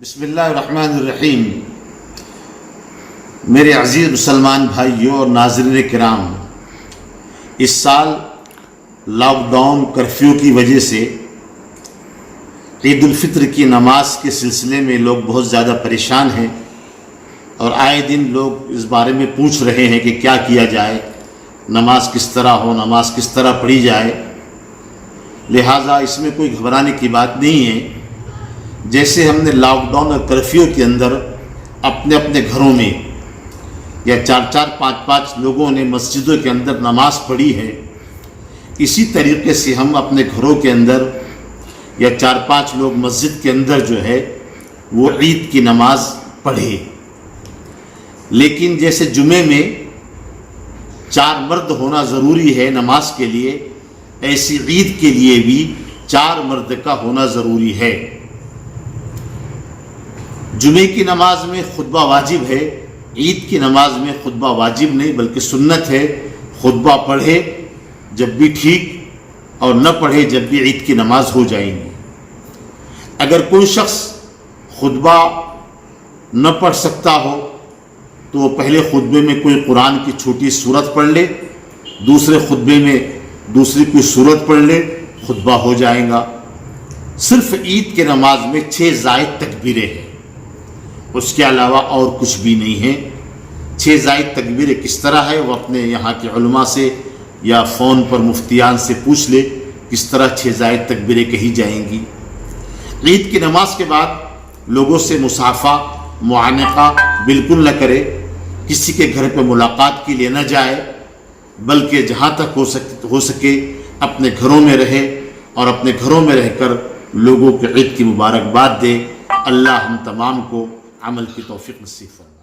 بسم اللہ الرحمن الرحیم۔ میرے عزیز مسلمان بھائیوں اور ناظرین کرام، اس سال لاک ڈاؤن کرفیو کی وجہ سے عید الفطر کی نماز کے سلسلے میں لوگ بہت زیادہ پریشان ہیں اور آئے دن لوگ اس بارے میں پوچھ رہے ہیں کہ کیا کیا جائے، نماز کس طرح ہو، نماز کس طرح پڑھی جائے۔ لہٰذا اس میں کوئی گھبرانے کی بات نہیں ہے۔ جیسے ہم نے لاک ڈاؤن اور کرفیو کے اندر اپنے اپنے گھروں میں یا 4-5 لوگوں نے مسجدوں کے اندر نماز پڑھی ہے، اسی طریقے سے ہم اپنے گھروں کے اندر یا 4-5 لوگ مسجد کے اندر جو ہے وہ عید کی نماز پڑھے۔ لیکن جیسے جمعے میں 4 مرد ہونا ضروری ہے نماز کے لیے، ایسی عید کے لیے بھی 4 مرد کا ہونا ضروری ہے۔ جمعے کی نماز میں خطبہ واجب ہے، عید کی نماز میں خطبہ واجب نہیں بلکہ سنت ہے۔ خطبہ پڑھے جب بھی ٹھیک اور نہ پڑھے جب بھی عید کی نماز ہو جائیں گی۔ اگر کوئی شخص خطبہ نہ پڑھ سکتا ہو تو وہ پہلے خطبے میں کوئی قرآن کی چھوٹی سورت پڑھ لے، دوسرے خطبے میں دوسری کوئی سورت پڑھ لے، خطبہ ہو جائے گا۔ صرف عید کی نماز میں 6 زائد تکبیریں ہیں، اس کے علاوہ اور کچھ بھی نہیں ہے۔ 6 زائد تکبیریں کس طرح ہے وہ اپنے یہاں کے علماء سے یا فون پر مفتیان سے پوچھ لے کس طرح 6 زائد تکبیریں کہی جائیں گی۔ عید کی نماز کے بعد لوگوں سے مصافحہ معانقہ بالکل نہ کرے، کسی کے گھر پہ ملاقات کے لیے نہ جائے، بلکہ جہاں تک ہو سکے اپنے گھروں میں رہے اور اپنے گھروں میں رہ کر لوگوں کو عید کی مبارکباد دے۔ اللہ ہم تمام کو عمل کی توفیق نصیب فرمائے۔